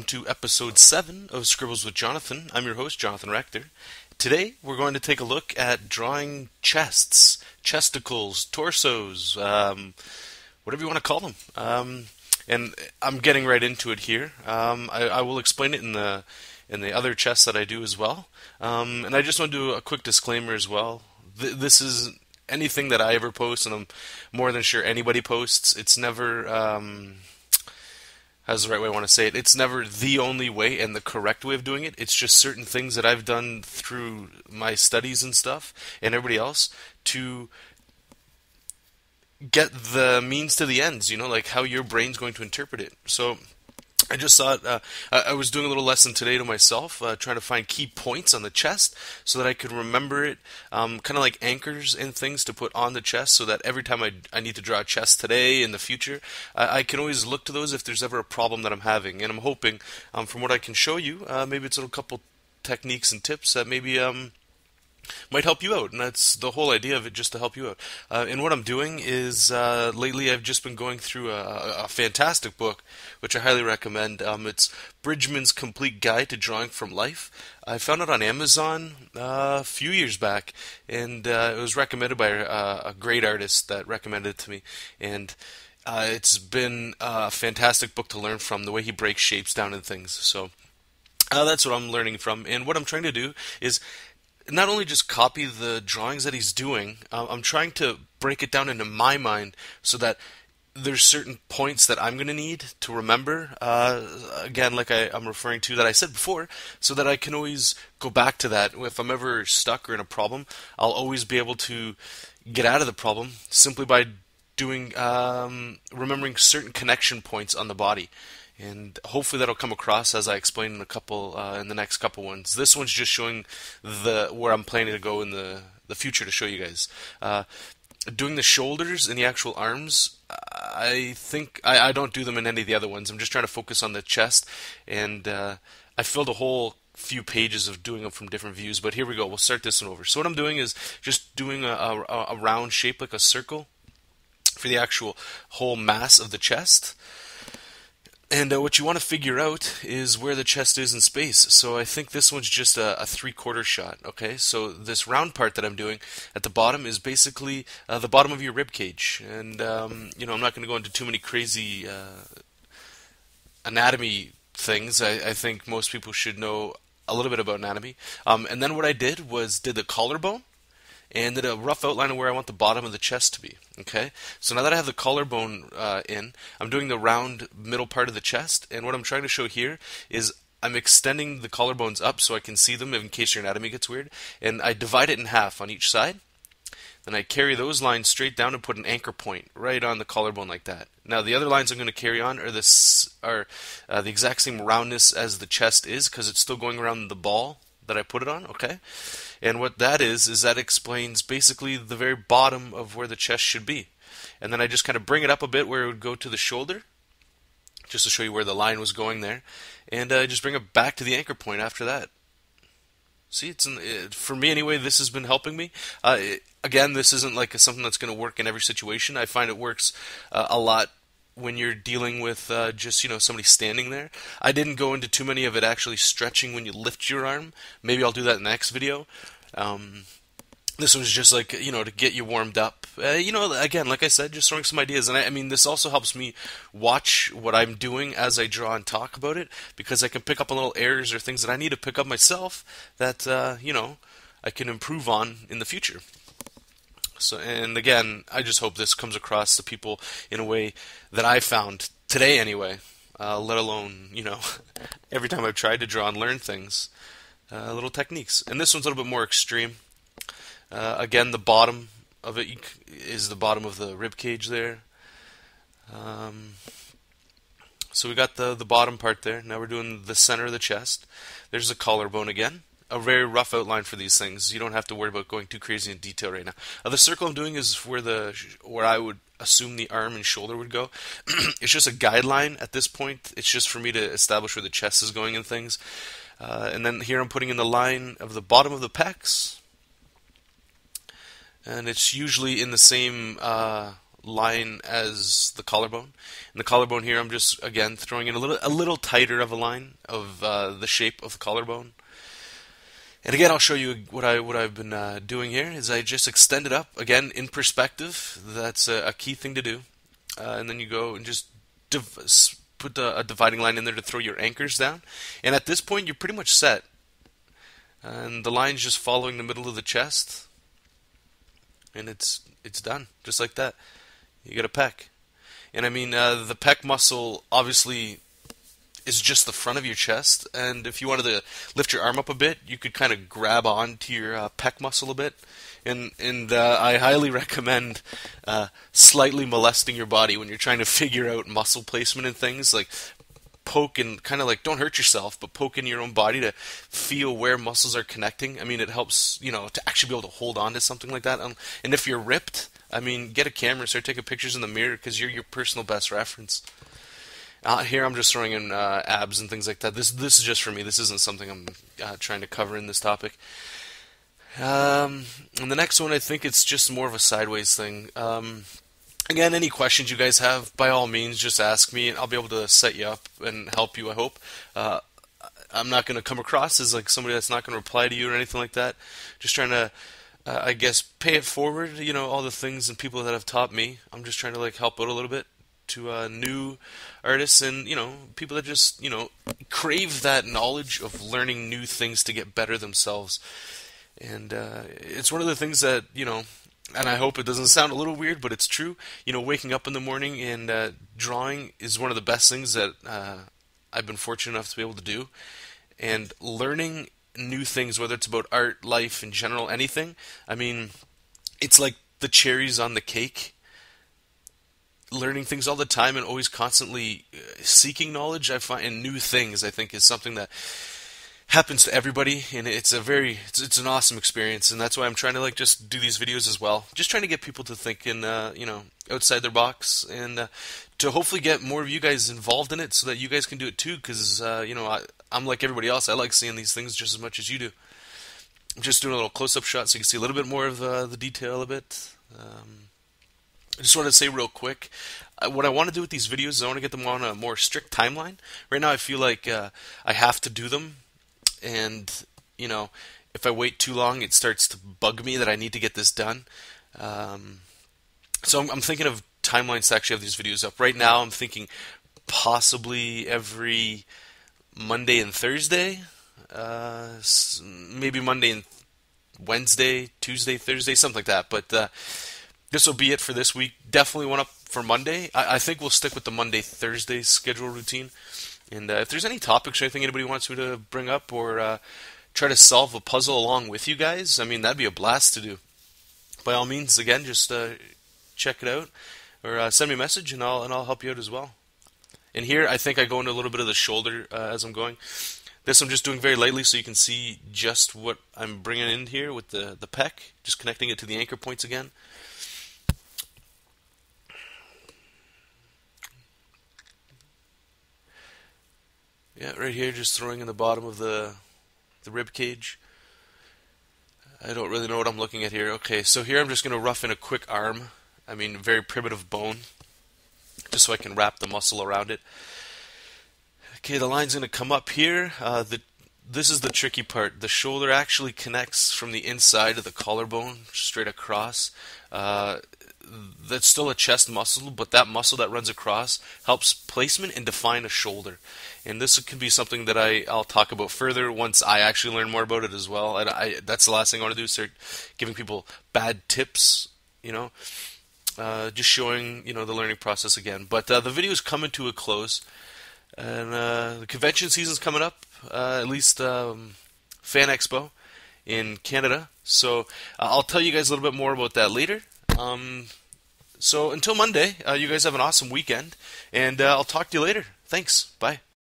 welcome to episode 7 of Scribbles with Jonathan. I'm your host, Jonathan Rector. Today, we're going to take a look at drawing chests, chesticles, torsos, whatever you want to call them. And I'm getting right into it here. I will explain it in the other chests that I do as well. And I just want to do a quick disclaimer as well. This is anything that I ever post, and I'm more than sure anybody posts. It's never... how's the right way I want to say it? It's never the only way and the correct way of doing it. It's just certain things that I've done through my studies and stuff, and everybody else, to get the means to the ends, like how your brain's going to interpret it. So I just thought, I was doing a little lesson today to myself, trying to find key points on the chest so that I could remember it, kind of like anchors and things to put on the chest, so that every time I need to draw a chest today, in the future, I can always look to those if there's ever a problem that I'm having. And I'm hoping, from what I can show you, maybe it's a couple techniques and tips that maybe might help you out, and that's the whole idea of it, just to help you out. And what I'm doing is, lately I've just been going through a fantastic book, which I highly recommend. It's Bridgman's Complete Guide to Drawing from Life. I found it on Amazon a few years back, and it was recommended by a great artist that recommended it to me, and it's been a fantastic book to learn from, the way he breaks shapes down and things. So that's what I'm learning from, and what I'm trying to do is not only just copy the drawings that he's doing, I'm trying to break it down into my mind so that there's certain points that I'm going to need to remember, again, like I'm referring to that I said before, so that I can always go back to that. If I'm ever stuck or in a problem, I'll always be able to get out of the problem simply by doing, remembering certain connection points on the body. And hopefully that'll come across as I explain in in the next couple ones. This one's just showing where I'm planning to go in the future to show you guys. Doing the shoulders and the actual arms, I think I don't do them in any of the other ones. I'm just trying to focus on the chest, and I filled a whole few pages of doing them from different views. But here we go. We'll start this one over. So what I'm doing is just doing a round shape, like a circle, for the actual whole mass of the chest. And what you want to figure out is where the chest is in space. So I think this one's just a 3/4 shot, okay? So this round part that I'm doing at the bottom is basically the bottom of your rib cage. And, I'm not going to go into too many crazy anatomy things. I think most people should know a little bit about anatomy. And then what I did was did the collarbone, and did a rough outline of where I want the bottom of the chest to be. Okay, so now that I have the collarbone in, I'm doing the round middle part of the chest, and what I'm trying to show here is I'm extending the collarbones up so I can see them in case your anatomy gets weird, and I divide it in half on each side. Then I carry those lines straight down and put an anchor point right on the collarbone like that. Now the other lines I'm going to carry on are the exact same roundness as the chest is, because it's still going around the ball that I put it on, okay? And what that is that explains basically the very bottom of where the chest should be. And then I just kind of bring it up a bit where it would go to the shoulder, just to show you where the line was going there. And just bring it back to the anchor point after that. See, for me anyway, this has been helping me. Again, this isn't like something that's going to work in every situation. I find it works a lot when you're dealing with just somebody standing there. I didn't go into too many of it actually stretching when you lift your arm. Maybe I'll do that in the next video. This was just like, to get you warmed up. Again, like I said, just throwing some ideas. And I mean, this also helps me watch what I'm doing as I draw and talk about it, because I can pick up on little errors or things that I need to pick up myself that, I can improve on in the future. So, and again, I just hope this comes across to people in a way that I found today anyway, let alone, every time I've tried to draw and learn things, little techniques. And this one's a little bit more extreme. Again, the bottom of it is the bottom of the rib cage there. So we got the bottom part there. Now we're doing the center of the chest. There's the collarbone again. A very rough outline for these things. You don't have to worry about going too crazy in detail right now. The circle I'm doing is where I would assume the arm and shoulder would go. It's just a guideline at this point. It's just for me to establish where the chest is going and things. And then here I'm putting in the line of the bottom of the pecs. And it's usually in the same line as the collarbone. And the collarbone here, I'm just again throwing in a little tighter of a line of the shape of the collarbone. And again, I'll show you what I've been doing here. Is I just extend it up again in perspective. That's a key thing to do. And then you go and just put a dividing line in there to throw your anchors down. And at this point, you're pretty much set. And the line's just following the middle of the chest, and it's done, just like that. You get a pec. And I mean, the pec muscle obviously is just the front of your chest, and if you wanted to lift your arm up a bit, you could kind of grab onto your pec muscle a bit. And I highly recommend slightly molesting your body when you're trying to figure out muscle placement and things. Like, poke and kind of like, don't hurt yourself, but poke in your own body to feel where muscles are connecting. I mean, it helps, to actually be able to hold on to something like that. And if you're ripped, I mean, get a camera, start taking pictures in the mirror, because you're your personal best reference. Here I'm just throwing in abs and things like that. This is just for me. This isn't something I'm trying to cover in this topic. And the next one, I think it's just more of a sideways thing. Again, any questions you guys have, by all means, just ask me, and I'll be able to set you up and help you, I hope. I'm not going to come across as like somebody that's not going to reply to you or anything like that. Just trying to, I guess, pay it forward, all the things and people that have taught me. I'm just trying to like help out a little bit to new artists and, people that just, crave that knowledge of learning new things to get better themselves. And it's one of the things that, and I hope it doesn't sound a little weird, but it's true. Waking up in the morning and drawing is one of the best things that I've been fortunate enough to be able to do. And learning new things, whether it's about art, life, in general, anything. I mean, it's like the cherries on the cake. Learning things all the time and always constantly seeking knowledge, I find, and new things, I think, is something that happens to everybody, and it's an awesome experience, and that's why I'm trying to just do these videos as well. Just trying to get people to think in outside their box, and to hopefully get more of you guys involved in it, so that you guys can do it too. Because I'm like everybody else. I like seeing these things just as much as you do. I'm just doing a little close-up shot so you can see a little bit more of the detail a bit. I just wanted to say real quick, what I want to do with these videos is I want to get them on a more strict timeline. Right now, I feel like I have to do them. And, if I wait too long, it starts to bug me that I need to get this done. So I'm thinking of timelines to actually have these videos up. Right now, I'm thinking possibly every Monday and Thursday. Maybe Monday and Wednesday, Tuesday, Thursday, something like that. But this will be it for this week. Definitely one up for Monday. I think we'll stick with the Monday-Thursday schedule routine. And if there's any topics or anything anybody wants me to bring up or try to solve a puzzle along with you guys, I mean, that'd be a blast to do. By all means, again, just check it out or send me a message, and I'll help you out as well. And here, I think I go into a little bit of the shoulder as I'm going. This I'm just doing very lightly so you can see just what I'm bringing in here with the pec, just connecting it to the anchor points again. Yeah, right here, just throwing in the bottom of the rib cage. I don't really know what I'm looking at here. Okay, so here I'm just going to rough in a quick arm. I mean, very primitive bone, just so I can wrap the muscle around it. Okay, the line's going to come up here. This is the tricky part. The shoulder actually connects from the inside of the collarbone straight across. That's still a chest muscle, but that muscle that runs across helps placement and define a shoulder. And this could be something that I'll talk about further once I actually learn more about it as well. And that's the last thing I want to do, start giving people bad tips, just showing, the learning process again. But the video is coming to a close. And the convention season's coming up, at least Fan Expo in Canada. So I'll tell you guys a little bit more about that later. So until Monday, you guys have an awesome weekend, and I'll talk to you later. Thanks. Bye.